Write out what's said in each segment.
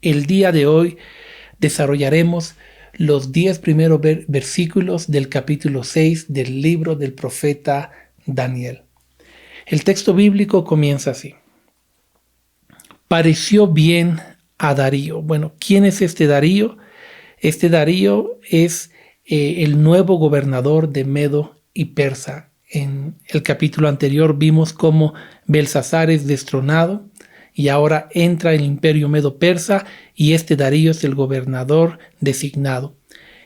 El día de hoy desarrollaremos los 10 primeros versículos del capítulo 6 del libro del profeta Daniel. El texto bíblico comienza así. Pareció bien a Darío. Bueno, ¿quién es este Darío? Este Darío es el nuevo gobernador de Medo y Persa. En el capítulo anterior vimos cómo Belsasar es destronado y ahora entra el imperio Medo-Persa y este Darío es el gobernador designado.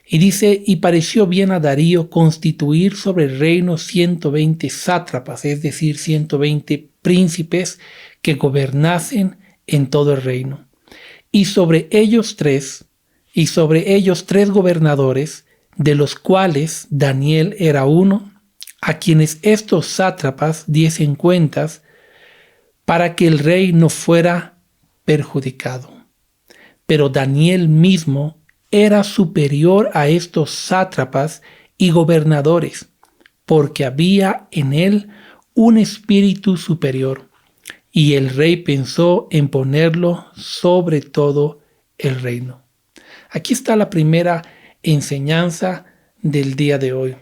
Y dice, y pareció bien a Darío constituir sobre el reino 120 sátrapas, es decir, 120 príncipes que gobernasen en todo el reino. Y sobre ellos tres gobernadores, de los cuales Daniel era uno, a quienes estos sátrapas diesen cuentas, para que el rey no fuera perjudicado. Pero Daniel mismo era superior a estos sátrapas y gobernadores, porque había en él un espíritu superior, y el rey pensó en ponerlo sobre todo el reino. Aquí está la primera enseñanza del día de hoy,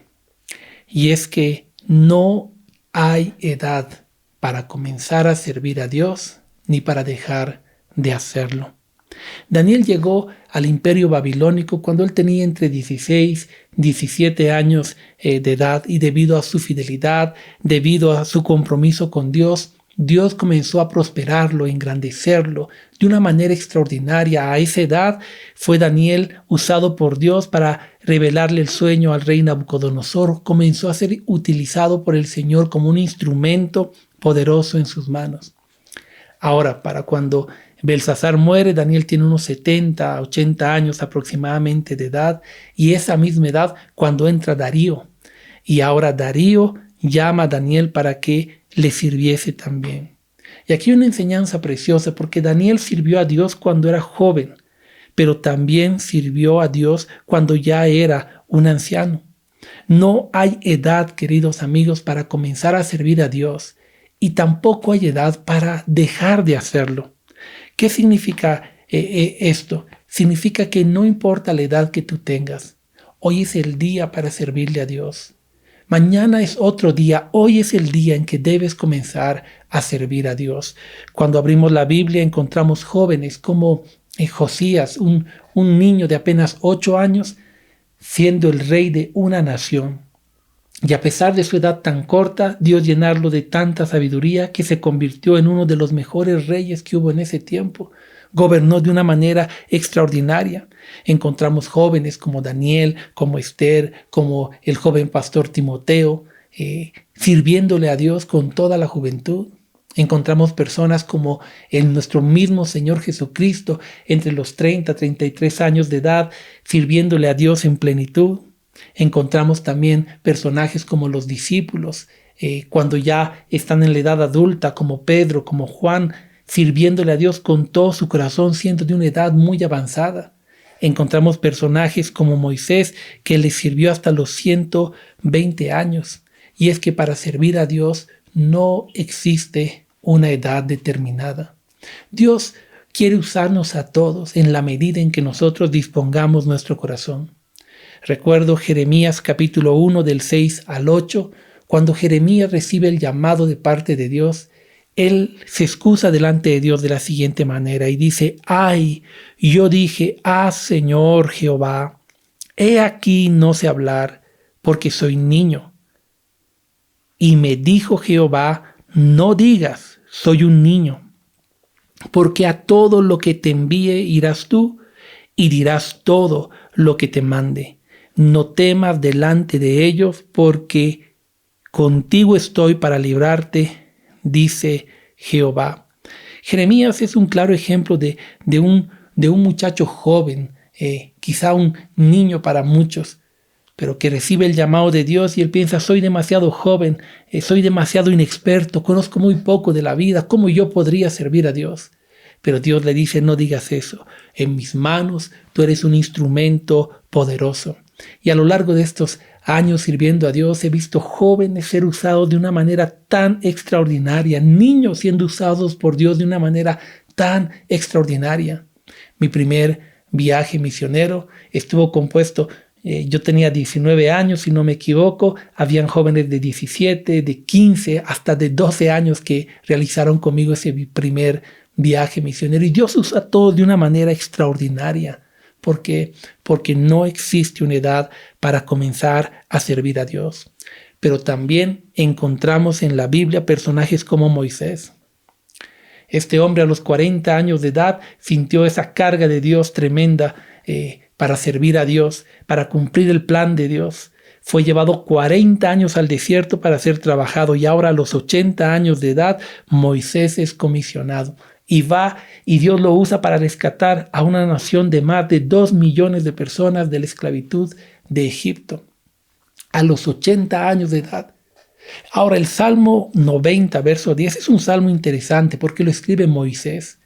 y es que no hay edad para comenzar a servir a Dios ni para dejar de hacerlo. Daniel llegó al imperio babilónico cuando él tenía entre 16 y 17 años de edad, y debido a su fidelidad, debido a su compromiso con Dios, Dios comenzó a prosperarlo, a engrandecerlo de una manera extraordinaria. A esa edad fue Daniel usado por Dios para revelarle el sueño al rey Nabucodonosor. Comenzó a ser utilizado por el Señor como un instrumento poderoso en sus manos. Ahora, para cuando Belsasar muere, Daniel tiene unos 70, 80 años aproximadamente de edad, y esa misma edad cuando entra Darío. Y ahora Darío llama a Daniel para que le sirviese también. Y aquí hay una enseñanza preciosa, porque Daniel sirvió a Dios cuando era joven, pero también sirvió a Dios cuando ya era un anciano. No hay edad, queridos amigos, para comenzar a servir a Dios, y tampoco hay edad para dejar de hacerlo. ¿Qué significa esto? Significa que no importa la edad que tú tengas, hoy es el día para servirle a Dios. Mañana es otro día, hoy es el día en que debes comenzar a servir a Dios. Cuando abrimos la Biblia encontramos jóvenes como Josías, un niño de apenas 8 años, siendo el rey de una nación. Y a pesar de su edad tan corta, Dios llenarlo de tanta sabiduría que se convirtió en uno de los mejores reyes que hubo en ese tiempo. Gobernó de una manera extraordinaria. Encontramos jóvenes como Daniel, como Esther, como el joven pastor Timoteo, sirviéndole a Dios con toda la juventud. Encontramos personas como nuestro mismo Señor Jesucristo, entre los 30 y 33 años de edad, sirviéndole a Dios en plenitud. Encontramos también personajes como los discípulos, cuando ya están en la edad adulta, como Pedro, como Juan, sirviéndole a Dios con todo su corazón, siendo de una edad muy avanzada. Encontramos personajes como Moisés, que le sirvió hasta los 120 años. Y es que para servir a Dios no existe una edad determinada. Dios quiere usarnos a todos en la medida en que nosotros dispongamos nuestro corazón. Recuerdo Jeremías capítulo 1 del 6 al 8, cuando Jeremías recibe el llamado de parte de Dios. Él se excusa delante de Dios de la siguiente manera y dice: «Ay, yo dije, Señor Jehová, he aquí no sé hablar, porque soy niño. Y me dijo Jehová, no digas, soy un niño, porque a todo lo que te envíe irás tú, y dirás todo lo que te mande. No temas delante de ellos, porque contigo estoy para librarte, dice Jehová». Jeremías es un claro ejemplo de un muchacho joven, quizá un niño para muchos, pero que recibe el llamado de Dios y él piensa: soy demasiado joven, soy demasiado inexperto, conozco muy poco de la vida, ¿cómo yo podría servir a Dios? Pero Dios le dice: no digas eso, en mis manos tú eres un instrumento poderoso. Y a lo largo de estos años sirviendo a Dios, he visto jóvenes ser usados de una manera tan extraordinaria, niños siendo usados por Dios de una manera tan extraordinaria. Mi primer viaje misionero estuvo compuesto, yo tenía 19 años, si no me equivoco, habían jóvenes de 17, de 15, hasta de 12 años que realizaron conmigo ese primer viaje misionero. Y Dios usa todo de una manera extraordinaria. ¿Por qué? Porque no existe una edad para comenzar a servir a Dios. Pero también encontramos en la Biblia personajes como Moisés. Este hombre a los 40 años de edad sintió esa carga de Dios tremenda para servir a Dios, para cumplir el plan de Dios. Fue llevado 40 años al desierto para ser trabajado y ahora a los 80 años de edad Moisés es comisionado. Y va y Dios lo usa para rescatar a una nación de más de 2 millones de personas de la esclavitud de Egipto. A los 80 años de edad. Ahora el Salmo 90, verso 10 es un salmo interesante porque lo escribe Moisés.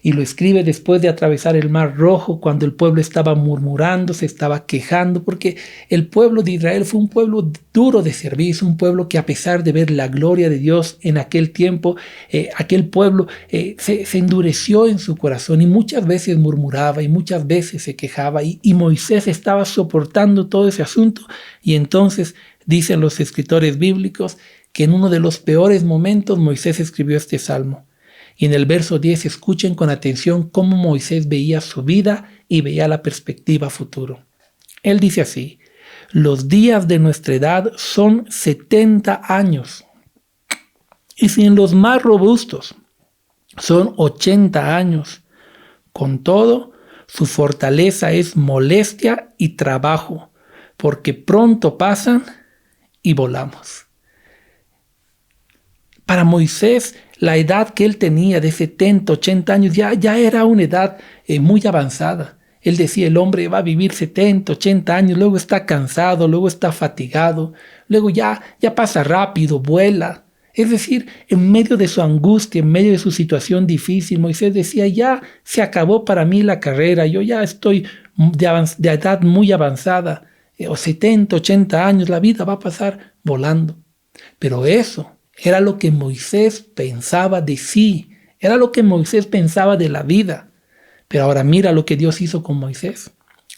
Y lo escribe después de atravesar el Mar Rojo, cuando el pueblo estaba murmurando, se estaba quejando, porque el pueblo de Israel fue un pueblo duro de servicio, un pueblo que a pesar de ver la gloria de Dios en aquel tiempo, aquel pueblo se endureció en su corazón y muchas veces murmuraba y muchas veces se quejaba y Moisés estaba soportando todo ese asunto. Y entonces dicen los escritores bíblicos que en uno de los peores momentos Moisés escribió este salmo. Y en el verso 10 escuchen con atención cómo Moisés veía su vida y veía la perspectiva futuro. Él dice así: los días de nuestra edad son 70 años. Y si en los más robustos son 80 años, con todo, su fortaleza es molestia y trabajo, porque pronto pasan y volamos. Para Moisés, la edad que él tenía de 70, 80 años ya era una edad muy avanzada. Él decía, el hombre va a vivir 70, 80 años, luego está cansado, luego está fatigado, luego ya pasa rápido, vuela. Es decir, en medio de su angustia, en medio de su situación difícil, Moisés decía, ya se acabó para mí la carrera, yo ya estoy de edad muy avanzada, o 70, 80 años, la vida va a pasar volando. Pero eso era lo que Moisés pensaba de sí, era lo que Moisés pensaba de la vida. Pero ahora mira lo que Dios hizo con Moisés.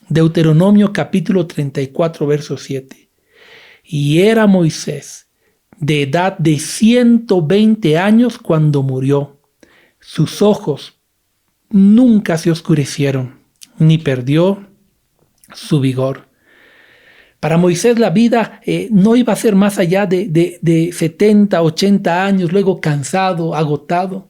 Deuteronomio capítulo 34, verso 7. Y era Moisés de edad de 120 años cuando murió. Sus ojos nunca se oscurecieron, ni perdió su vigor. Para Moisés la vida no iba a ser más allá de 70, 80 años, luego cansado, agotado.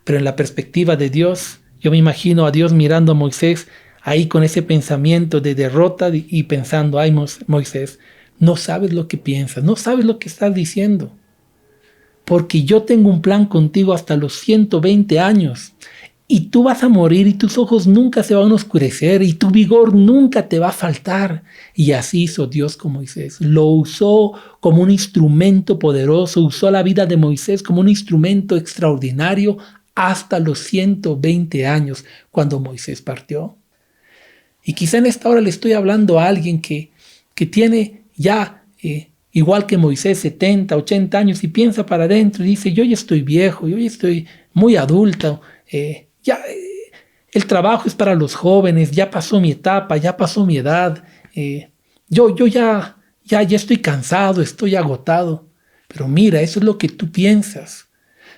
Pero en la perspectiva de Dios, yo me imagino a Dios mirando a Moisés ahí con ese pensamiento de derrota y pensando, ay Moisés, no sabes lo que piensas, no sabes lo que estás diciendo. Porque yo tengo un plan contigo hasta los 120 años. Y tú vas a morir y tus ojos nunca se van a oscurecer y tu vigor nunca te va a faltar. Y así hizo Dios con Moisés. Lo usó como un instrumento poderoso, usó la vida de Moisés como un instrumento extraordinario hasta los 120 años cuando Moisés partió. Y quizá en esta hora le estoy hablando a alguien que tiene ya, igual que Moisés, 70, 80 años y piensa para adentro y dice, yo ya estoy viejo, yo ya estoy muy adulto, el trabajo es para los jóvenes, ya pasó mi etapa, ya pasó mi edad, yo ya estoy cansado, estoy agotado. Pero mira, eso es lo que tú piensas.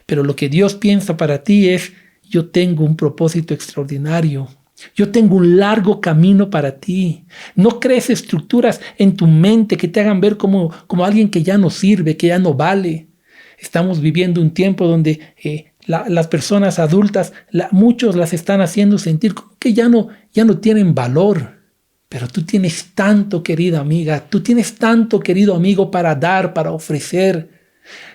Pero lo que Dios piensa para ti es, yo tengo un propósito extraordinario. Yo tengo un largo camino para ti. No crees estructuras en tu mente que te hagan ver como alguien que ya no sirve, que ya no vale. Estamos viviendo un tiempo donde las personas adultas, muchos las están haciendo sentir como que ya no tienen valor. Pero tú tienes tanto, querida amiga, tú tienes tanto, querido amigo, para dar, para ofrecer.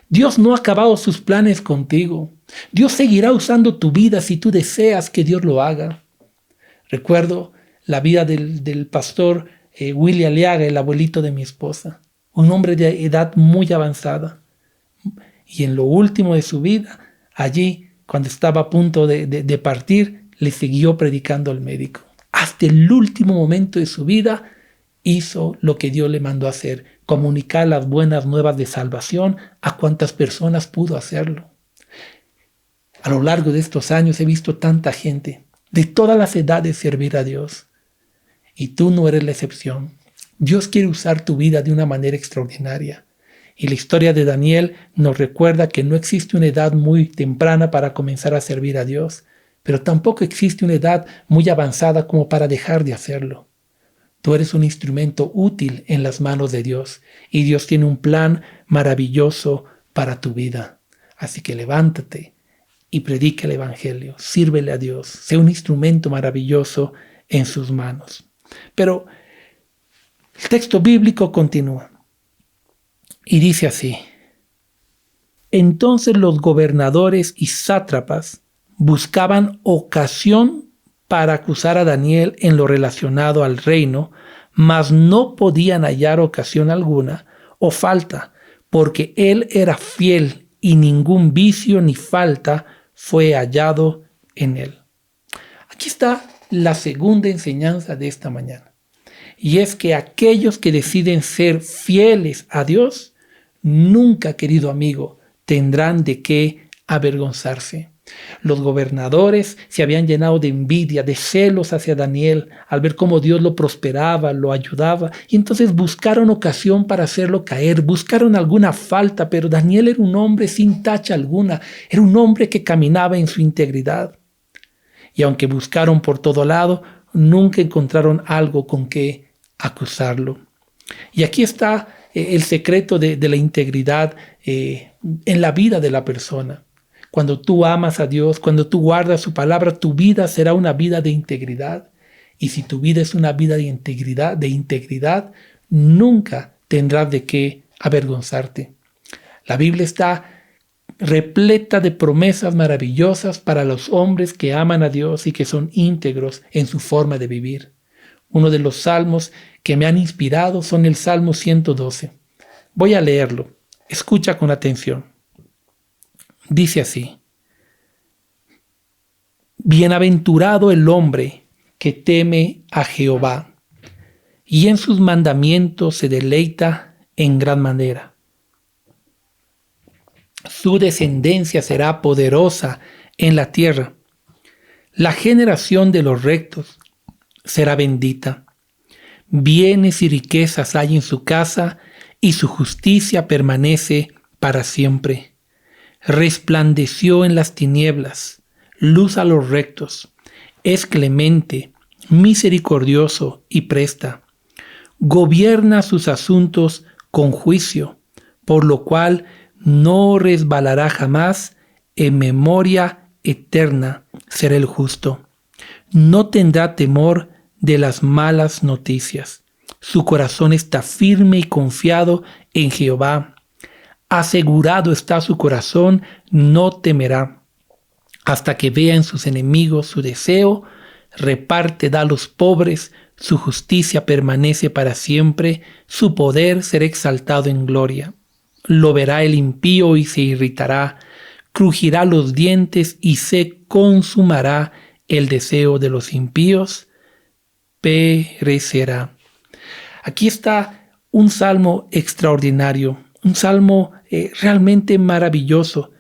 Dios no ha acabado sus planes contigo. Dios seguirá usando tu vida si tú deseas que Dios lo haga. Recuerdo la vida del pastor Willy Aliaga, el abuelito de mi esposa, un hombre de edad muy avanzada. Y en lo último de su vida, allí, cuando estaba a punto de partir, le siguió predicando al médico. Hasta el último momento de su vida, hizo lo que Dios le mandó a hacer, comunicar las buenas nuevas de salvación a cuantas personas pudo hacerlo. A lo largo de estos años he visto tanta gente de todas las edades servir a Dios. Y tú no eres la excepción. Dios quiere usar tu vida de una manera extraordinaria. Y la historia de Daniel nos recuerda que no existe una edad muy temprana para comenzar a servir a Dios, pero tampoco existe una edad muy avanzada como para dejar de hacerlo. Tú eres un instrumento útil en las manos de Dios y Dios tiene un plan maravilloso para tu vida. Así que levántate y predica el Evangelio, sírvele a Dios, sé un instrumento maravilloso en sus manos. Pero el texto bíblico continúa y dice así: entonces los gobernadores y sátrapas buscaban ocasión para acusar a Daniel en lo relacionado al reino, mas no podían hallar ocasión alguna o falta, porque él era fiel y ningún vicio ni falta fue hallado en él. Aquí está la segunda enseñanza de esta mañana. Y es que aquellos que deciden ser fieles a Dios, nunca, querido amigo, tendrán de qué avergonzarse. Los gobernadores se habían llenado de envidia, de celos hacia Daniel, al ver cómo Dios lo prosperaba, lo ayudaba, y entonces buscaron ocasión para hacerlo caer, buscaron alguna falta, pero Daniel era un hombre sin tacha alguna, era un hombre que caminaba en su integridad. Y aunque buscaron por todo lado, nunca encontraron algo con que acusarlo. Y aquí está el secreto de la integridad en la vida de la persona. Cuando tú amas a Dios, cuando tú guardas su palabra, tu vida será una vida de integridad. Y si tu vida es una vida de integridad, nunca tendrás de qué avergonzarte. La Biblia está repleta de promesas maravillosas para los hombres que aman a Dios y que son íntegros en su forma de vivir. Uno de los salmos que me han inspirado son el Salmo 112. Voy a leerlo. Escucha con atención. Dice así: bienaventurado el hombre que teme a Jehová y en sus mandamientos se deleita en gran manera. Su descendencia será poderosa en la tierra. La generación de los rectos será bendita. Bienes y riquezas hay en su casa y su justicia permanece para siempre. Resplandeció en las tinieblas, luz a los rectos, es clemente, misericordioso y presta. Gobierna sus asuntos con juicio, por lo cual no resbalará jamás, en memoria eterna será el justo. No tendrá temor de las malas noticias. Su corazón está firme y confiado en Jehová. Asegurado está su corazón, no temerá. Hasta que vea en sus enemigos su deseo, reparte da a los pobres, su justicia permanece para siempre, su poder será exaltado en gloria. Lo verá el impío y se irritará, crujirá los dientes y se consumará el deseo de los impíos, perecerá. Aquí está un salmo extraordinario, un salmo realmente maravilloso,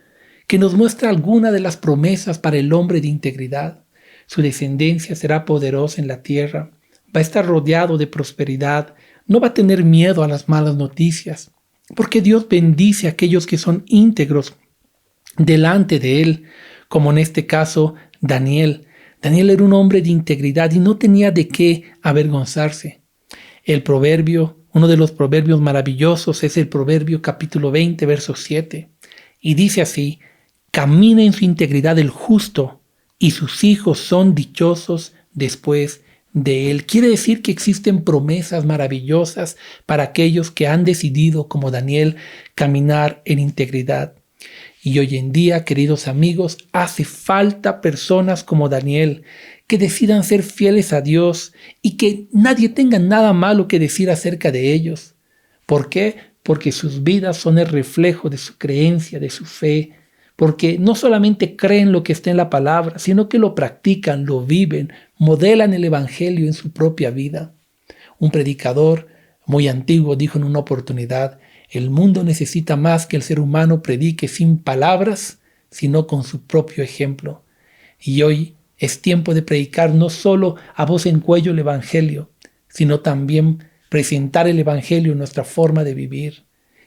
que nos muestra alguna de las promesas para el hombre de integridad. Su descendencia será poderosa en la tierra, va a estar rodeado de prosperidad, no va a tener miedo a las malas noticias, porque Dios bendice a aquellos que son íntegros delante de Él, como en este caso Daniel. Daniel era un hombre de integridad y no tenía de qué avergonzarse. El proverbio, uno de los proverbios maravillosos, es el Proverbio capítulo 20, verso 7. Y dice así: camina en su integridad el justo, y sus hijos son dichosos después de él. Quiere decir que existen promesas maravillosas para aquellos que han decidido, como Daniel, caminar en integridad. Y hoy en día, queridos amigos, hace falta personas como Daniel que decidan ser fieles a Dios y que nadie tenga nada malo que decir acerca de ellos. ¿Por qué? Porque sus vidas son el reflejo de su creencia, de su fe, porque no solamente creen lo que está en la palabra, sino que lo practican, lo viven, modelan el Evangelio en su propia vida. Un predicador muy antiguo dijo en una oportunidad: el mundo necesita más que el ser humano predique sin palabras, sino con su propio ejemplo. Y hoy Es tiempo de predicar no solo a voz en cuello el Evangelio, sino también presentar el Evangelio en nuestra forma de vivir,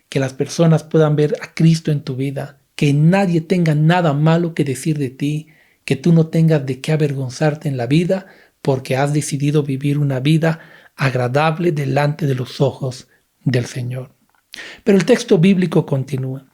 que las personas puedan ver a Cristo en tu vida, que nadie tenga nada malo que decir de ti, que tú no tengas de qué avergonzarte en la vida, porque has decidido vivir una vida agradable delante de los ojos del Señor. Pero el texto bíblico continúa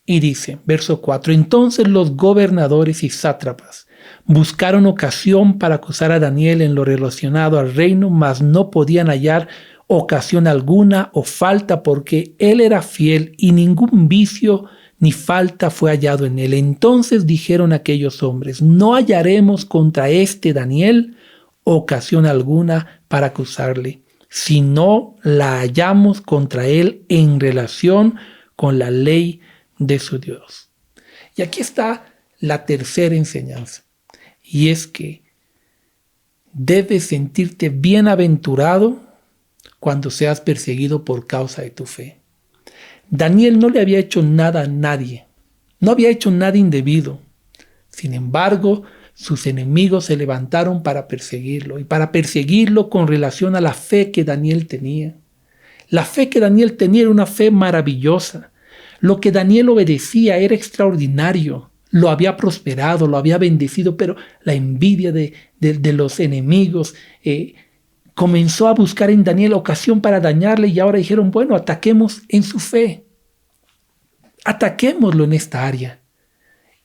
y dice, verso 4, entonces los gobernadores y sátrapas buscaron ocasión para acusar a Daniel en lo relacionado al reino, mas no podían hallar ocasión alguna o falta, porque él era fiel y ningún vicio ni falta fue hallado en él. Entonces dijeron aquellos hombres, no hallaremos contra este Daniel ocasión alguna para acusarle, si no la hallamos contra él en relación con la ley de su Dios. Y aquí está la tercera enseñanza, y es que debes sentirte bienaventurado cuando seas perseguido por causa de tu fe. Daniel no le había hecho nada a nadie, no había hecho nada indebido. Sin embargo, sus enemigos se levantaron para perseguirlo, y para perseguirlo con relación a la fe que Daniel tenía. La fe que Daniel tenía era una fe maravillosa. Lo que Daniel obedecía era extraordinario. Lo había prosperado, lo había bendecido, pero la envidia de los enemigos comenzó a buscar en Daniel ocasión para dañarle, y ahora dijeron, bueno, ataquemos en su fe. Ataquémoslo en esta área.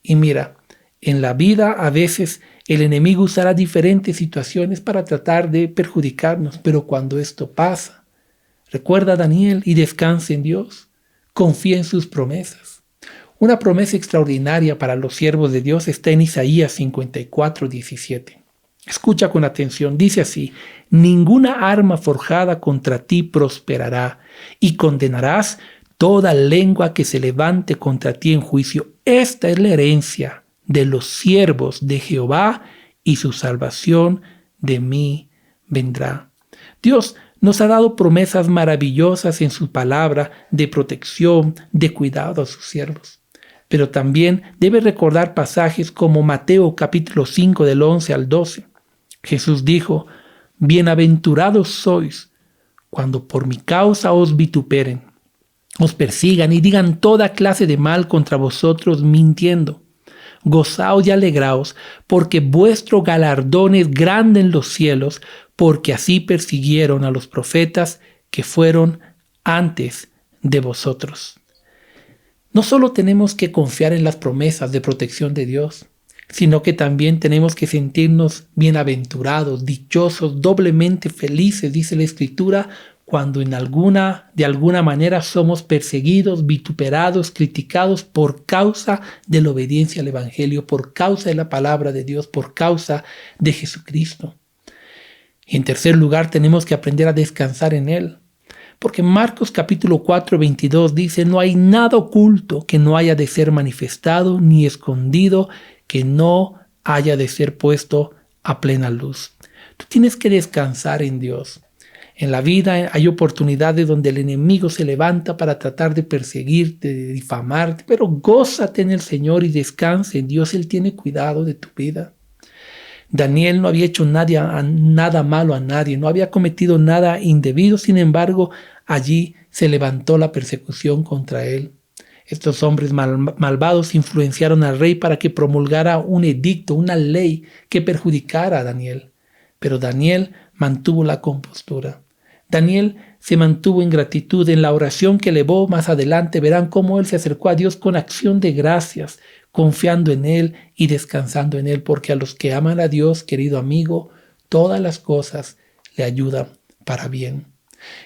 Y mira, en la vida a veces el enemigo usará diferentes situaciones para tratar de perjudicarnos, pero cuando esto pasa, recuerda a Daniel y descansa en Dios. Confía en sus promesas. Una promesa extraordinaria para los siervos de Dios está en Isaías 54:17. Escucha con atención, dice así, ninguna arma forjada contra ti prosperará, y condenarás toda lengua que se levante contra ti en juicio. Esta es la herencia de los siervos de Jehová, y su salvación de mí vendrá. Dios nos ha dado promesas maravillosas en su palabra de protección, de cuidado a sus siervos. Pero también debe recordar pasajes como Mateo capítulo 5 del 11 al 12. Jesús dijo, bienaventurados sois cuando por mi causa os vituperen, os persigan y digan toda clase de mal contra vosotros mintiendo. Gozaos y alegraos, porque vuestro galardón es grande en los cielos, porque así persiguieron a los profetas que fueron antes de vosotros. No solo tenemos que confiar en las promesas de protección de Dios, sino que también tenemos que sentirnos bienaventurados, dichosos, doblemente felices, dice la Escritura, cuando de alguna manera somos perseguidos, vituperados, criticados por causa de la obediencia al Evangelio, por causa de la palabra de Dios, por causa de Jesucristo. Y en tercer lugar, tenemos que aprender a descansar en Él. Porque Marcos capítulo 4:22 dice, no hay nada oculto que no haya de ser manifestado, ni escondido que no haya de ser puesto a plena luz. Tú tienes que descansar en Dios. En la vida hay oportunidades donde el enemigo se levanta para tratar de perseguirte, de difamarte, pero gózate en el Señor y descansa en Dios. Él tiene cuidado de tu vida. Daniel no había hecho nada malo a nadie, no había cometido nada indebido, sin embargo, allí se levantó la persecución contra él. Estos hombres malvados influenciaron al rey para que promulgara un edicto, una ley que perjudicara a Daniel. Pero Daniel mantuvo la compostura. Daniel se mantuvo en gratitud. En la oración que elevó más adelante verán cómo él se acercó a Dios con acción de gracias, confiando en Él y descansando en Él, porque a los que aman a Dios, querido amigo, todas las cosas le ayudan para bien.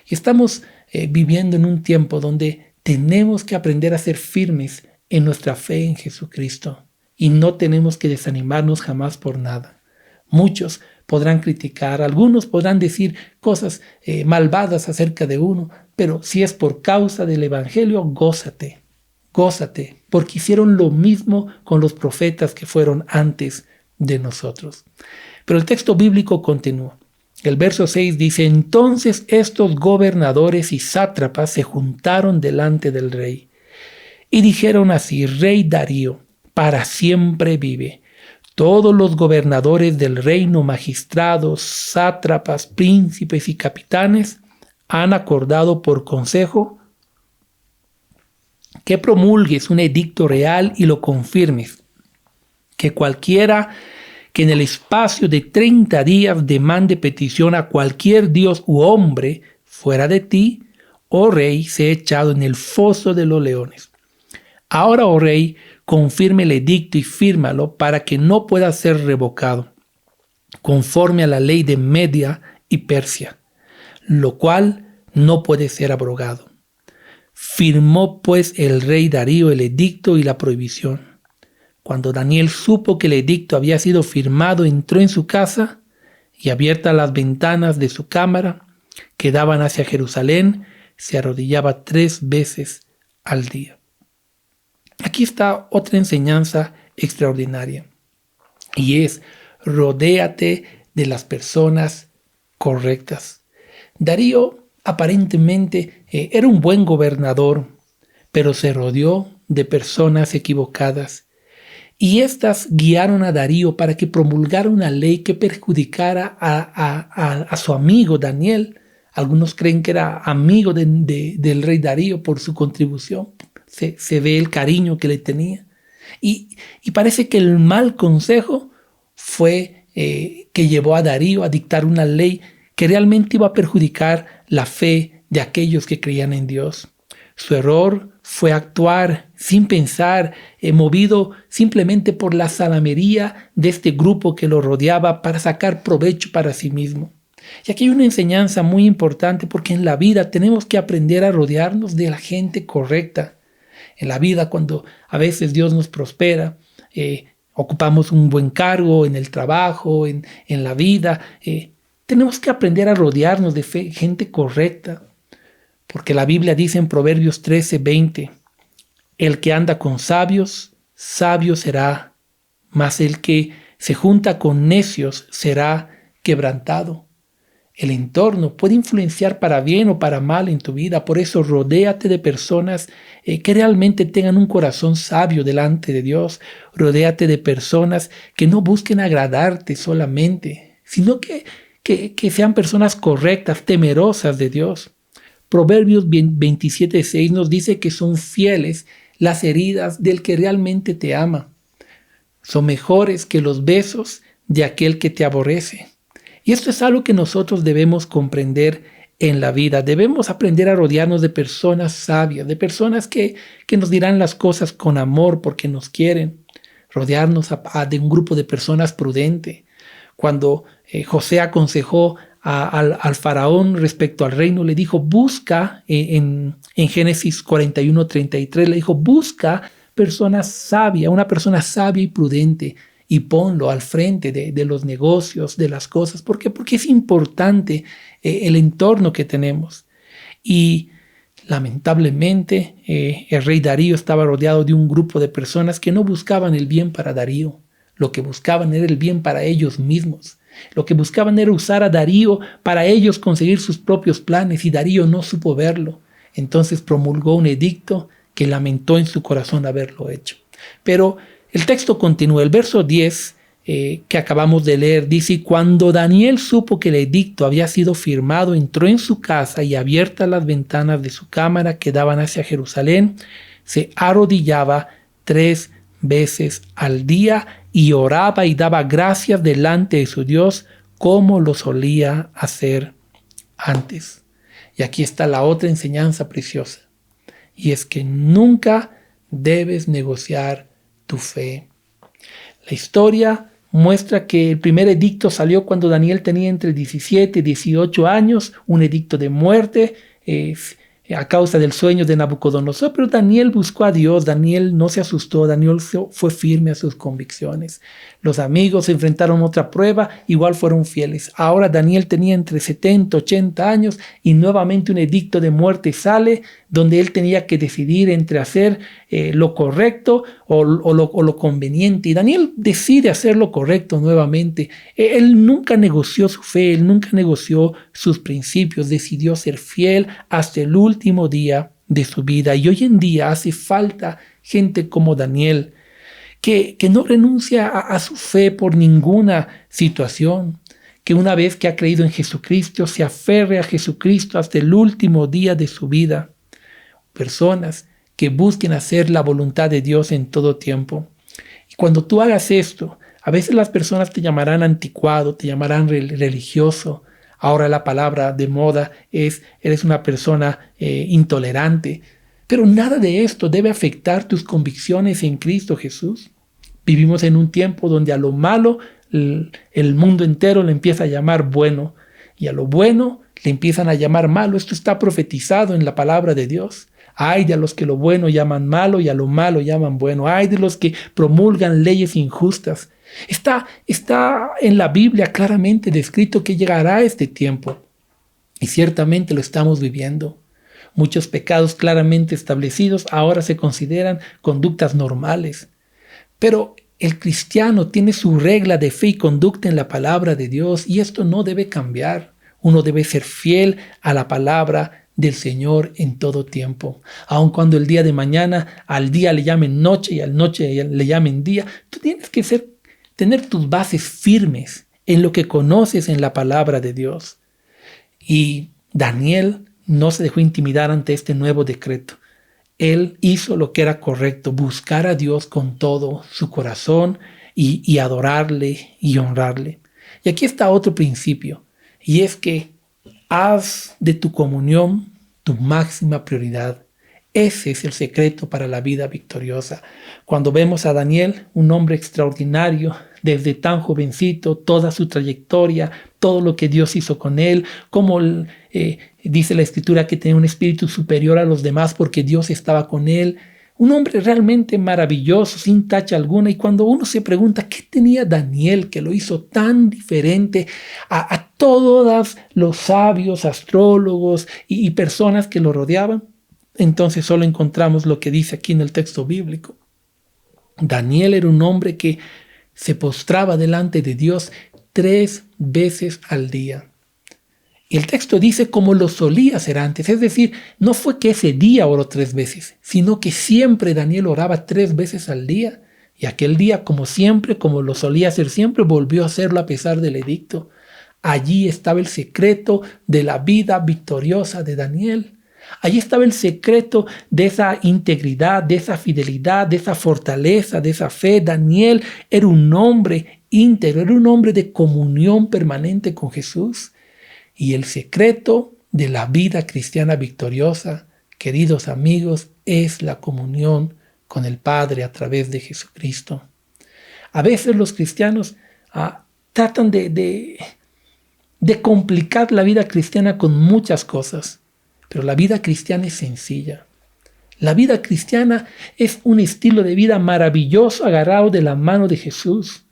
Y estamos viviendo en un tiempo donde tenemos que aprender a ser firmes en nuestra fe en Jesucristo y no tenemos que desanimarnos jamás por nada. Muchos podrán criticar, algunos podrán decir cosas malvadas acerca de uno, pero si es por causa del Evangelio, gózate, porque hicieron lo mismo con los profetas que fueron antes de nosotros. Pero el texto bíblico continúa. El verso 6 dice, entonces estos gobernadores y sátrapas se juntaron delante del rey y dijeron así, Rey Darío, para siempre vive. Todos los gobernadores del reino, magistrados, sátrapas, príncipes y capitanes han acordado por consejo que promulgues un edicto real y lo confirmes, que cualquiera que en el espacio de 30 días demande petición a cualquier dios u hombre fuera de ti, oh rey, sea echado en el foso de los leones. Ahora, oh rey, confirme el edicto y fírmalo para que no pueda ser revocado, conforme a la ley de Media y Persia, lo cual no puede ser abrogado. Firmó pues el rey Darío el edicto y la prohibición. Cuando Daniel supo que el edicto había sido firmado, entró en su casa y, abiertas las ventanas de su cámara que daban hacia Jerusalén, se arrodillaba 3 veces al día. Aquí está otra enseñanza extraordinaria, y es: rodéate de las personas correctas. Darío aparentemente era un buen gobernador, pero se rodeó de personas equivocadas, y éstas guiaron a Darío para que promulgara una ley que perjudicara a su amigo Daniel. Algunos creen que era amigo del rey Darío por su contribución. Se ve el cariño que le tenía. Y parece que el mal consejo fue que llevó a Darío a dictar una ley que realmente iba a perjudicar la fe de aquellos que creían en Dios. Su error fue actuar sin pensar, movido simplemente por la salamería de este grupo que lo rodeaba para sacar provecho para sí mismo. Y aquí hay una enseñanza muy importante, porque en la vida tenemos que aprender a rodearnos de la gente correcta. En la vida, cuando a veces Dios nos prospera, ocupamos un buen cargo en el trabajo, en la vida, tenemos que aprender a rodearnos de gente correcta. Porque la Biblia dice en Proverbios 13:20, el que anda con sabios, sabio será, mas el que se junta con necios será quebrantado. El entorno puede influenciar para bien o para mal en tu vida. Por eso rodéate de personas que realmente tengan un corazón sabio delante de Dios. Rodéate de personas que no busquen agradarte solamente, sino que sean personas correctas, temerosas de Dios. Proverbios 27:6 nos dice que son fieles las heridas del que realmente te ama. Son mejores que los besos de aquel que te aborrece. Y esto es algo que nosotros debemos comprender en la vida. Debemos aprender a rodearnos de personas sabias, de personas que nos dirán las cosas con amor porque nos quieren. Rodearnos de un grupo de personas prudentes. Cuando José aconsejó al faraón respecto al reino, le dijo: busca, en Génesis 41:33, le dijo: busca personas sabias, una persona sabia y prudente, y ponlo al frente de los negocios, de las cosas. ¿Por qué? Porque es importante el entorno que tenemos. Y lamentablemente el rey Darío estaba rodeado de un grupo de personas que no buscaban el bien para Darío. Lo que buscaban era el bien para ellos mismos. Lo que buscaban era usar a Darío para ellos conseguir sus propios planes, y Darío no supo verlo. Entonces promulgó un edicto que lamentó en su corazón haberlo hecho. Pero el texto continúa. El verso 10 que acabamos de leer dice: cuando Daniel supo que el edicto había sido firmado, entró en su casa y, abiertas las ventanas de su cámara que daban hacia Jerusalén, se arrodillaba 3 veces al día y oraba y daba gracias delante de su Dios, como lo solía hacer antes. Y aquí está la otra enseñanza preciosa, y es que nunca debes negociar tu fe. La historia muestra que el primer edicto salió cuando Daniel tenía entre 17 y 18 años, un edicto de muerte a causa del sueño de Nabucodonosor, pero Daniel buscó a Dios. Daniel no se asustó, Daniel fue firme a sus convicciones. Los amigos se enfrentaron a otra prueba, igual fueron fieles. Ahora Daniel tenía entre 70 y 80 años y nuevamente un edicto de muerte sale, donde él tenía que decidir entre hacer lo correcto o lo conveniente. Y Daniel decide hacer lo correcto nuevamente. Él nunca negoció su fe, él nunca negoció sus principios, decidió ser fiel hasta el último día de su vida. Y hoy en día hace falta gente como Daniel, que no renuncia a su fe por ninguna situación, que una vez que ha creído en Jesucristo, se aferre a Jesucristo hasta el último día de su vida. Personas que busquen hacer la voluntad de Dios en todo tiempo. Y cuando tú hagas esto, a veces las personas te llamarán anticuado, te llamarán religioso. Ahora la palabra de moda es, eres una persona intolerante. Pero nada de esto debe afectar tus convicciones en Cristo Jesús. Vivimos en un tiempo donde a lo malo el mundo entero le empieza a llamar bueno y a lo bueno le empiezan a llamar malo. Esto está profetizado en la palabra de Dios. Ay de los que lo bueno llaman malo y a lo malo llaman bueno. Ay de los que promulgan leyes injustas. Está en la Biblia claramente descrito que llegará este tiempo y ciertamente lo estamos viviendo. Muchos pecados claramente establecidos ahora se consideran conductas normales. Pero el cristiano tiene su regla de fe y conducta en la palabra de Dios y esto no debe cambiar. Uno debe ser fiel a la palabra del Señor en todo tiempo. Aun cuando el día de mañana al día le llamen noche y al noche le llamen día, tú tienes que tener tus bases firmes en lo que conoces en la palabra de Dios. Y Daniel no se dejó intimidar ante este nuevo decreto. Él hizo lo que era correcto, buscar a Dios con todo su corazón y adorarle y honrarle. Y aquí está otro principio, y es que haz de tu comunión tu máxima prioridad. Ese es el secreto para la vida victoriosa. Cuando vemos a Daniel, un hombre extraordinario, desde tan jovencito, toda su trayectoria, todo lo que Dios hizo con él, como dice la Escritura que tenía un espíritu superior a los demás porque Dios estaba con él. Un hombre realmente maravilloso, sin tacha alguna. Y cuando uno se pregunta qué tenía Daniel que lo hizo tan diferente a todos los sabios, astrólogos y personas que lo rodeaban, entonces solo encontramos lo que dice aquí en el texto bíblico. Daniel era un hombre que se postraba delante de Dios 3 veces al día. Y el texto dice como lo solía hacer antes, es decir, no fue que ese día oró 3 veces, sino que siempre Daniel oraba 3 veces al día. Y aquel día, como siempre, como lo solía hacer siempre, volvió a hacerlo a pesar del edicto. Allí estaba el secreto de la vida victoriosa de Daniel. Allí estaba el secreto de esa integridad, de esa fidelidad, de esa fortaleza, de esa fe. Daniel era un hombre íntegro, era un hombre de comunión permanente con Jesús. Y el secreto de la vida cristiana victoriosa, queridos amigos, es la comunión con el Padre a través de Jesucristo. A veces los cristianos tratan de complicar la vida cristiana con muchas cosas. Pero la vida cristiana es sencilla. La vida cristiana es un estilo de vida maravilloso agarrado de la mano de Jesús.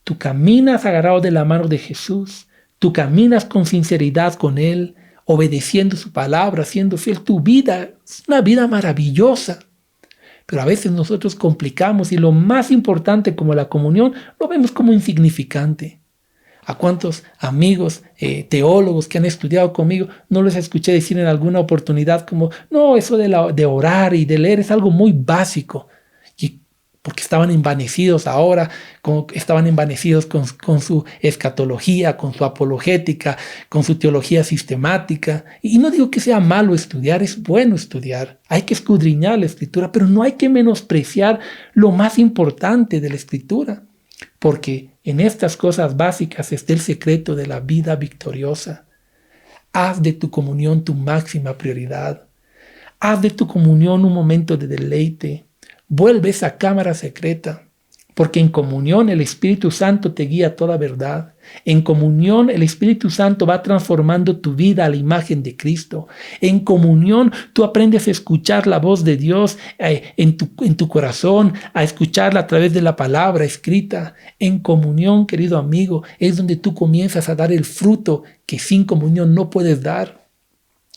Tú caminas agarrado de la mano de Jesús. Tú caminas con sinceridad con Él, obedeciendo su palabra, siendo fiel. Tu vida es una vida maravillosa. Pero a veces nosotros complicamos y lo más importante como la comunión lo vemos como insignificante. ¿A cuántos amigos teólogos que han estudiado conmigo no les escuché decir en alguna oportunidad como, no, eso de orar y de leer es algo muy básico? Y porque estaban envanecidos ahora, estaban envanecidos con su escatología, con su apologética, con su teología sistemática. Y no digo que sea malo estudiar, es bueno estudiar. Hay que escudriñar la Escritura, pero no hay que menospreciar lo más importante de la Escritura. Porque en estas cosas básicas está el secreto de la vida victoriosa. Haz de tu comunión tu máxima prioridad. Haz de tu comunión un momento de deleite. Vuelve esa cámara secreta. Porque en comunión el Espíritu Santo te guía a toda verdad. En comunión el Espíritu Santo va transformando tu vida a la imagen de Cristo. En comunión tú aprendes a escuchar la voz de Dios en tu corazón, a escucharla a través de la palabra escrita. En comunión, querido amigo, es donde tú comienzas a dar el fruto que sin comunión no puedes dar.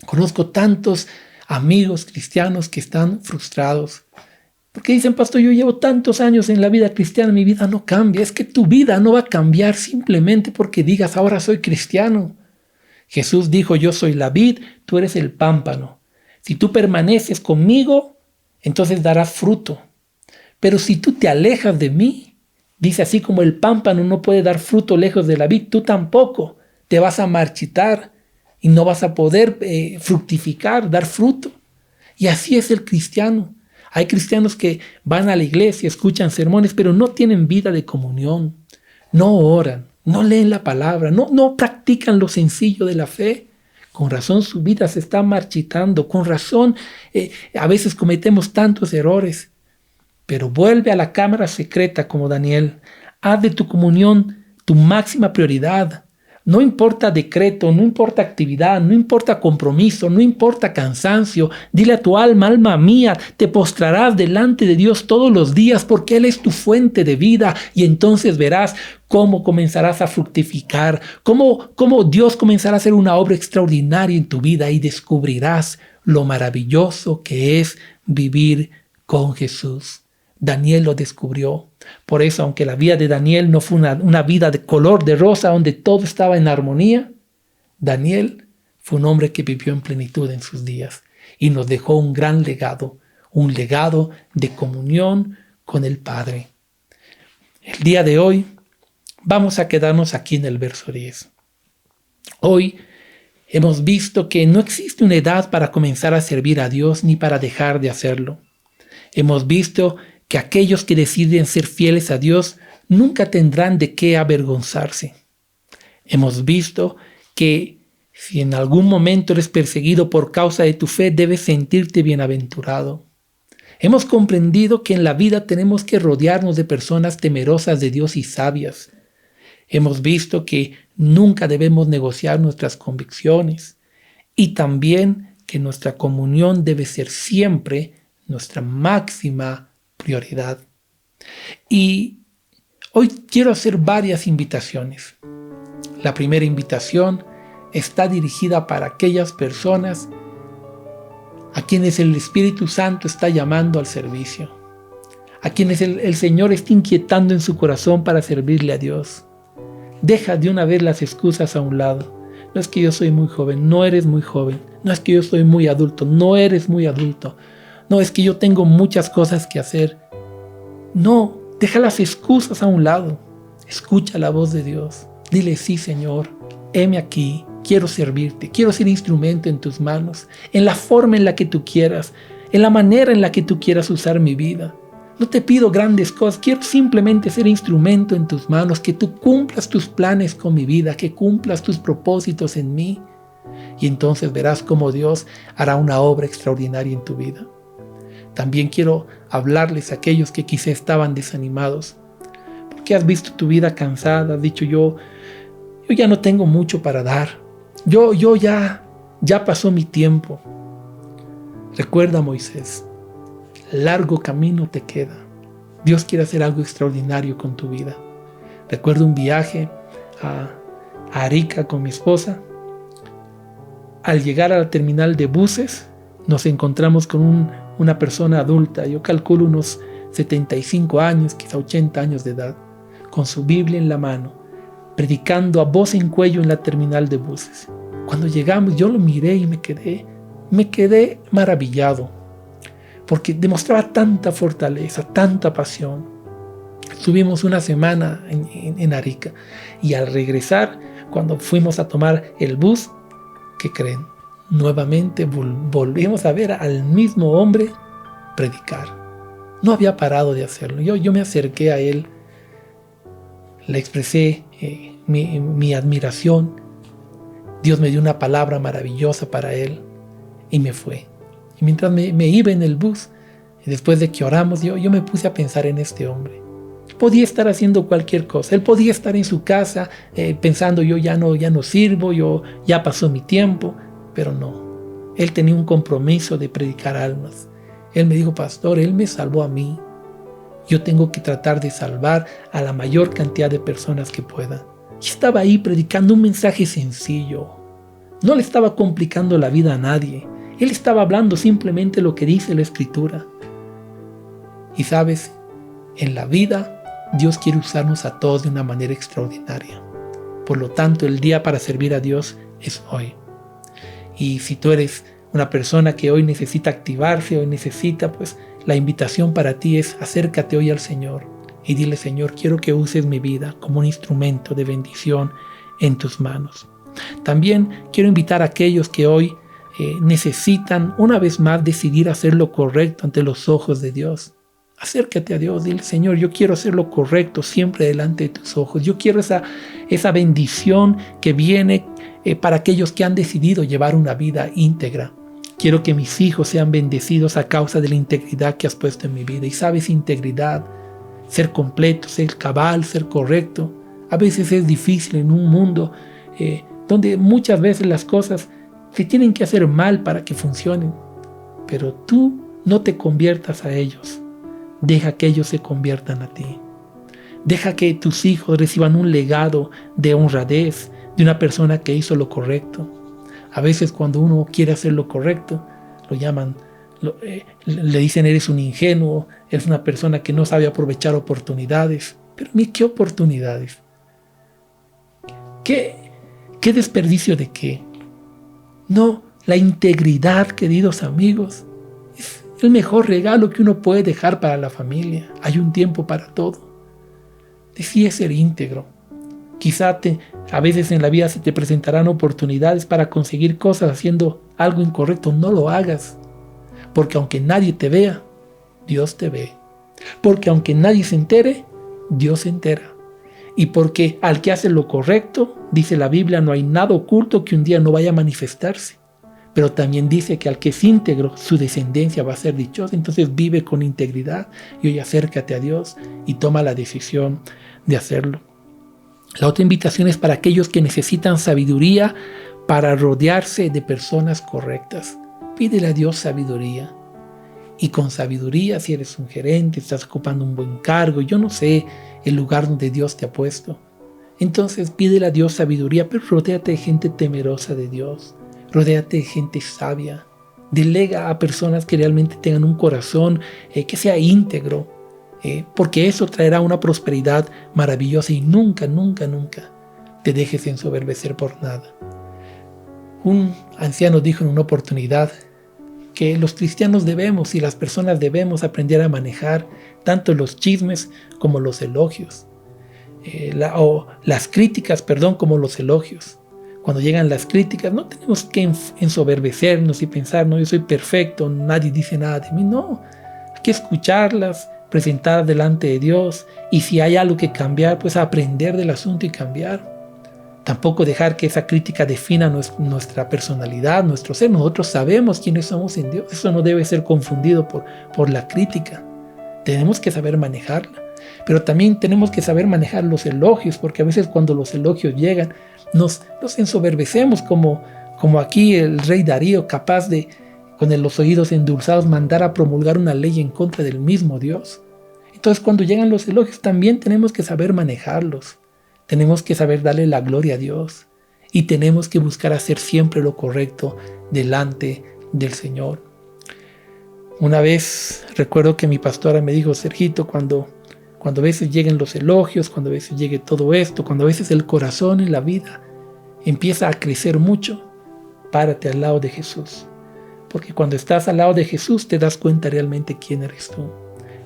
Conozco tantos amigos cristianos que están frustrados. Porque dicen, pastor, yo llevo tantos años en la vida cristiana, mi vida no cambia. Es que tu vida no va a cambiar simplemente porque digas, ahora soy cristiano. Jesús dijo, yo soy la vid, tú eres el pámpano. Si tú permaneces conmigo, entonces darás fruto. Pero si tú te alejas de mí, dice, así como el pámpano no puede dar fruto lejos de la vid, tú tampoco te vas a marchitar y no vas a poder fructificar, dar fruto. Y así es el cristiano. Hay cristianos que van a la iglesia, escuchan sermones, pero no tienen vida de comunión, no oran, no leen la palabra, no practican lo sencillo de la fe. Con razón su vida se está marchitando, con razón a veces cometemos tantos errores. Pero vuelve a la cámara secreta como Daniel. Haz de tu comunión tu máxima prioridad. No importa decreto, no importa actividad, no importa compromiso, no importa cansancio. Dile a tu alma, alma mía, te postrarás delante de Dios todos los días porque Él es tu fuente de vida y entonces verás cómo comenzarás a fructificar, cómo Dios comenzará a hacer una obra extraordinaria en tu vida y descubrirás lo maravilloso que es vivir con Jesús. Daniel lo descubrió. Por eso, aunque la vida de Daniel no fue una vida de color de rosa donde todo estaba en armonía, Daniel fue un hombre que vivió en plenitud en sus días y nos dejó un gran legado, un legado de comunión con el Padre. El día de hoy vamos a quedarnos aquí en el verso 10. Hoy hemos visto que no existe una edad para comenzar a servir a Dios ni para dejar de hacerlo. Hemos visto que aquellos que deciden ser fieles a Dios nunca tendrán de qué avergonzarse. Hemos visto que si en algún momento eres perseguido por causa de tu fe, debes sentirte bienaventurado. Hemos comprendido que en la vida tenemos que rodearnos de personas temerosas de Dios y sabias. Hemos visto que nunca debemos negociar nuestras convicciones y también que nuestra comunión debe ser siempre nuestra máxima prioridad. Y hoy quiero hacer varias invitaciones. La primera invitación está dirigida para aquellas personas a quienes el Espíritu Santo está llamando al servicio, a quienes el Señor está inquietando en su corazón para servirle a Dios. Deja de una vez las excusas a un lado. No es que yo soy muy joven, no eres muy joven. No es que yo soy muy adulto, no eres muy adulto. No, es que yo tengo muchas cosas que hacer. No, deja las excusas a un lado. Escucha la voz de Dios. Dile, sí, Señor, heme aquí. Quiero servirte. Quiero ser instrumento en tus manos. En la forma en la que tú quieras. En la manera en la que tú quieras usar mi vida. No te pido grandes cosas. Quiero simplemente ser instrumento en tus manos. Que tú cumplas tus planes con mi vida. Que cumplas tus propósitos en mí. Y entonces verás cómo Dios hará una obra extraordinaria en tu vida. También quiero hablarles a aquellos que quizá estaban desanimados, porque has visto tu vida cansada, has dicho yo ya no tengo mucho para dar, yo ya pasó mi tiempo. Recuerda, Moisés, largo camino te queda. Dios quiere hacer algo extraordinario con tu vida. Recuerdo un viaje a Arica con mi esposa. Al llegar a la terminal de buses, nos encontramos con una persona adulta, yo calculo unos 75 años, quizá 80 años de edad, con su Biblia en la mano, predicando a voz en cuello en la terminal de buses. Cuando llegamos, yo lo miré y me quedé maravillado, porque demostraba tanta fortaleza, tanta pasión. Estuvimos una semana en Arica, y al regresar, cuando fuimos a tomar el bus, ¿qué creen? Nuevamente volvimos a ver al mismo hombre predicar. No había parado de hacerlo. Yo me acerqué a él, le expresé mi admiración. Dios me dio una palabra maravillosa para él y me fue. Y mientras me iba en el bus, después de que oramos, yo me puse a pensar en este hombre. Podía estar haciendo cualquier cosa. Él podía estar en su casa pensando, yo ya no sirvo, ya pasó mi tiempo. Pero no, él tenía un compromiso de predicar almas. Él me dijo, pastor, él me salvó a mí. Yo tengo que tratar de salvar a la mayor cantidad de personas que pueda. Y estaba ahí predicando un mensaje sencillo. No le estaba complicando la vida a nadie. Él estaba hablando simplemente lo que dice la Escritura. Y sabes, en la vida Dios quiere usarnos a todos de una manera extraordinaria. Por lo tanto, el día para servir a Dios es hoy. Y si tú eres una persona que hoy necesita activarse, hoy necesita la invitación para ti es: acércate hoy al Señor y dile: Señor, quiero que uses mi vida como un instrumento de bendición en tus manos. También quiero invitar a aquellos que hoy necesitan una vez más decidir hacer lo correcto ante los ojos de Dios. Acércate a Dios, dile: Señor, yo quiero hacer lo correcto siempre delante de tus ojos. Yo quiero esa bendición que viene para aquellos que han decidido llevar una vida íntegra. Quiero que mis hijos sean bendecidos a causa de la integridad que has puesto en mi vida. Y sabes, integridad, ser completo, ser cabal, ser correcto, a veces es difícil en un mundo donde muchas veces las cosas se tienen que hacer mal para que funcionen. Pero tú no te conviertas a ellos. Deja que ellos se conviertan a ti. Deja que tus hijos reciban un legado de honradez de una persona que hizo lo correcto. A veces cuando uno quiere hacer lo correcto, lo llaman, le dicen: eres un ingenuo, eres una persona que no sabe aprovechar oportunidades. Pero ¿qué oportunidades? ¿Qué desperdicio de qué? No, la integridad, queridos amigos, es el mejor regalo que uno puede dejar para la familia. Hay un tiempo para todo. Decide ser íntegro. Quizá a veces en la vida se te presentarán oportunidades para conseguir cosas haciendo algo incorrecto. No lo hagas. Porque aunque nadie te vea, Dios te ve. Porque aunque nadie se entere, Dios se entera. Y porque al que hace lo correcto, dice la Biblia, no hay nada oculto que un día no vaya a manifestarse. Pero también dice que al que es íntegro, su descendencia va a ser dichosa. Entonces vive con integridad y hoy acércate a Dios y toma la decisión de hacerlo. La otra invitación es para aquellos que necesitan sabiduría para rodearse de personas correctas. Pídele a Dios sabiduría. Y con sabiduría, si eres un gerente, estás ocupando un buen cargo, yo no sé el lugar donde Dios te ha puesto. Entonces pídele a Dios sabiduría, pero rodéate de gente temerosa de Dios. Rodéate de gente sabia. Delega a personas que realmente tengan un corazón que sea íntegro. Porque eso traerá una prosperidad maravillosa y nunca, nunca, nunca te dejes ensoberbecer por nada. Un anciano dijo en una oportunidad que los cristianos debemos y las personas debemos aprender a manejar tanto los chismes como los elogios, las críticas, como los elogios. Cuando llegan las críticas, no tenemos que ensoberbecernos y pensar: no, yo soy perfecto, nadie dice nada de mí. No, hay que escucharlas, presentar delante de Dios, y si hay algo que cambiar, pues aprender del asunto y cambiar. Tampoco dejar que esa crítica defina nuestra personalidad, nuestro ser. Nosotros sabemos quiénes somos en Dios. Eso no debe ser confundido por la crítica. Tenemos que saber manejarla. Pero también tenemos que saber manejar los elogios, porque a veces cuando los elogios llegan, nos ensoberbecemos como aquí el rey Darío, capaz de, con los oídos endulzados, mandar a promulgar una ley en contra del mismo Dios. Entonces, cuando llegan los elogios, también tenemos que saber manejarlos. Tenemos que saber darle la gloria a Dios y tenemos que buscar hacer siempre lo correcto delante del Señor. Una vez recuerdo que mi pastora me dijo: Sergito, cuando a veces lleguen los elogios, cuando a veces llegue todo esto, cuando a veces el corazón en la vida empieza a crecer mucho, párate al lado de Jesús. Porque cuando estás al lado de Jesús te das cuenta realmente quién eres tú.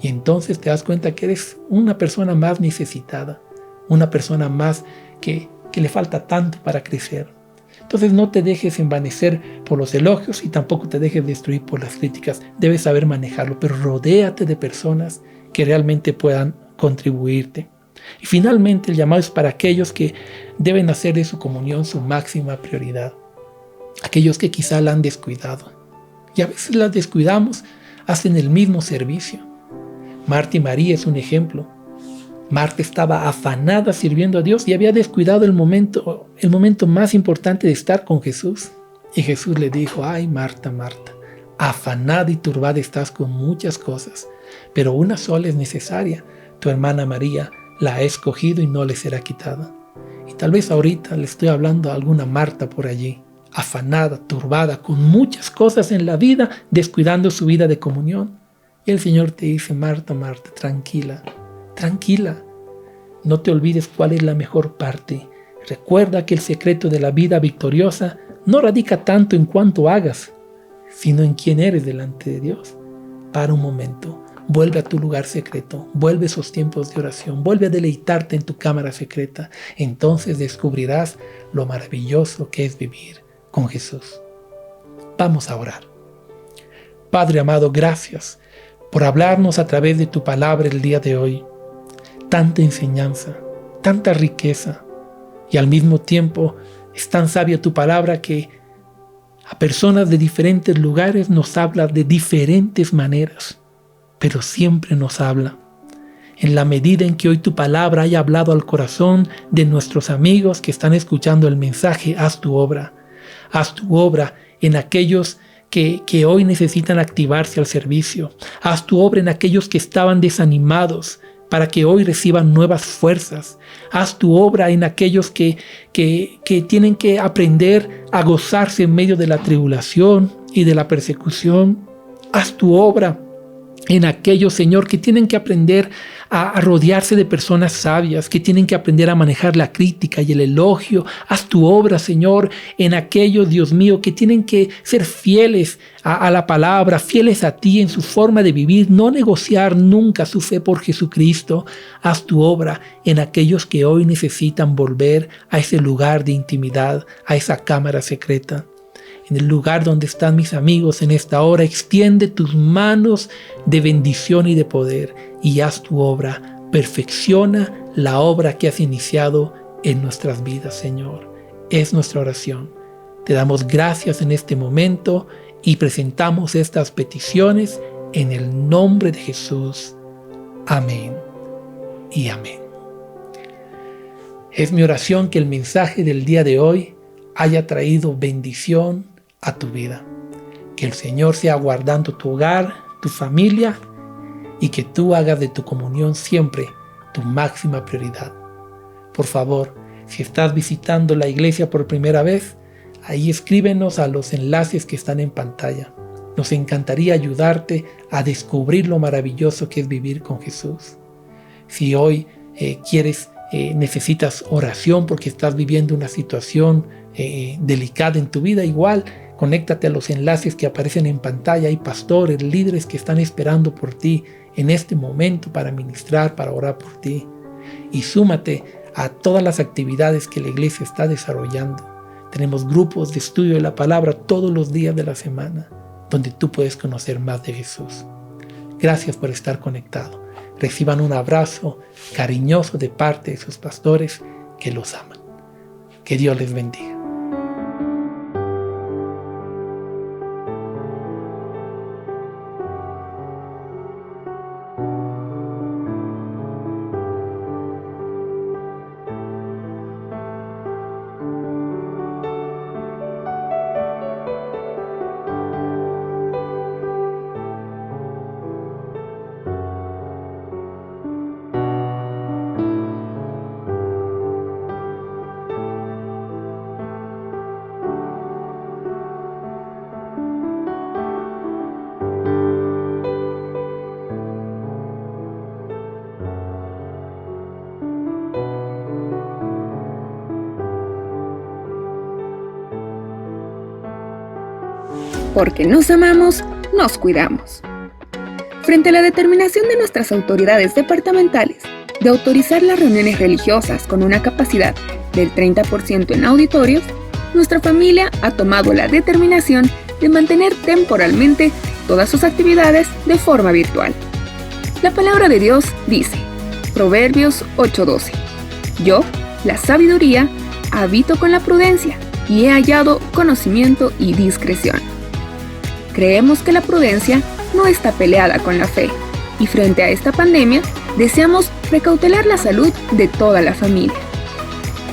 Y entonces te das cuenta que eres una persona más necesitada, una persona más que le falta tanto para crecer. Entonces no te dejes envanecer por los elogios y tampoco te dejes destruir por las críticas. Debes saber manejarlo, pero rodéate de personas que realmente puedan contribuirte. Y finalmente el llamado es para aquellos que deben hacer de su comunión su máxima prioridad. Aquellos que quizá la han descuidado. Y a veces las descuidamos hasta en el mismo servicio. Marta y María es un ejemplo. Marta estaba afanada sirviendo a Dios y había descuidado el momento más importante de estar con Jesús. Y Jesús le dijo: ay, Marta, Marta, afanada y turbada estás con muchas cosas, pero una sola es necesaria. Tu hermana María la ha escogido y no le será quitada. Y tal vez ahorita le estoy hablando a alguna Marta por allí, afanada, turbada, con muchas cosas en la vida, descuidando su vida de comunión. Y el Señor te dice: Marta, Marta, tranquila, tranquila. No te olvides cuál es la mejor parte. Recuerda que el secreto de la vida victoriosa no radica tanto en cuánto hagas, sino en quién eres delante de Dios. para un momento. Vuelve a tu lugar secreto, vuelve a esos tiempos de oración, vuelve a deleitarte en tu cámara secreta. Entonces descubrirás lo maravilloso que es vivir con Jesús. Vamos a orar. Padre amado, gracias por hablarnos a través de tu palabra el día de hoy. Tanta enseñanza, tanta riqueza, y al mismo tiempo es tan sabia tu palabra que a personas de diferentes lugares nos habla de diferentes maneras, pero siempre nos habla. En la medida en que hoy tu palabra haya hablado al corazón de nuestros amigos que están escuchando el mensaje, haz tu obra. Haz tu obra en aquellos que hoy necesitan activarse al servicio. Haz tu obra en aquellos que estaban desanimados para que hoy reciban nuevas fuerzas. Haz tu obra en aquellos que tienen que aprender a gozarse en medio de la tribulación y de la persecución. Haz tu obra en aquellos, Señor, que tienen que aprender a rodearse de personas sabias, que tienen que aprender a manejar la crítica y el elogio. Haz tu obra, Señor, en aquellos, Dios mío, que tienen que ser fieles a la palabra, fieles a ti en su forma de vivir, no negociar nunca su fe por Jesucristo. Haz tu obra en aquellos que hoy necesitan volver a ese lugar de intimidad, a esa cámara secreta. En el lugar donde están mis amigos en esta hora, extiende tus manos de bendición y de poder y haz tu obra. Perfecciona la obra que has iniciado en nuestras vidas, Señor. Es nuestra oración. Te damos gracias en este momento y presentamos estas peticiones en el nombre de Jesús. Amén y amén. Es mi oración que el mensaje del día de hoy haya traído bendición a tu vida. Que el Señor sea guardando tu hogar, tu familia, y que tú hagas de tu comunión siempre tu máxima prioridad. Por favor, si estás visitando la iglesia por primera vez, ahí escríbenos a los enlaces que están en pantalla. Nos encantaría ayudarte a descubrir lo maravilloso que es vivir con Jesús. Si hoy necesitas oración porque estás viviendo una situación delicada en tu vida, igual conéctate a los enlaces que aparecen en pantalla. Hay pastores, líderes que están esperando por ti en este momento para ministrar, para orar por ti. Y súmate a todas las actividades que la iglesia está desarrollando. Tenemos grupos de estudio de la palabra todos los días de la semana, donde tú puedes conocer más de Jesús. Gracias por estar conectado. Reciban un abrazo cariñoso de parte de sus pastores que los aman. Que Dios les bendiga. Porque nos amamos, nos cuidamos. Frente a la determinación de nuestras autoridades departamentales de autorizar las reuniones religiosas con una capacidad del 30% en auditorios, nuestra familia ha tomado la determinación de mantener temporalmente todas sus actividades de forma virtual. La palabra de Dios dice, Proverbios 8:12, yo, la sabiduría, habito con la prudencia y he hallado conocimiento y discreción. Creemos que la prudencia no está peleada con la fe, y frente a esta pandemia, deseamos precautelar la salud de toda la familia.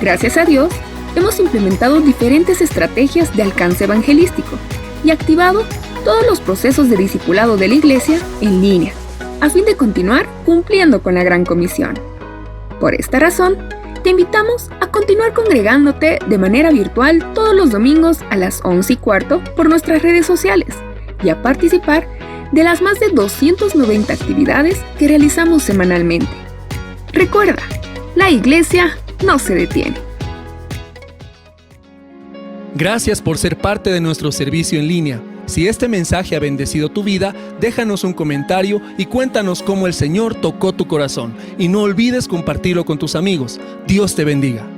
Gracias a Dios, hemos implementado diferentes estrategias de alcance evangelístico y activado todos los procesos de discipulado de la iglesia en línea, a fin de continuar cumpliendo con la Gran Comisión. Por esta razón, te invitamos a continuar congregándote de manera virtual todos los domingos a las 11:15 por nuestras redes sociales y a participar de las más de 290 actividades que realizamos semanalmente. Recuerda, la iglesia no se detiene. Gracias por ser parte de nuestro servicio en línea. Si este mensaje ha bendecido tu vida, déjanos un comentario y cuéntanos cómo el Señor tocó tu corazón. Y no olvides compartirlo con tus amigos. Dios te bendiga.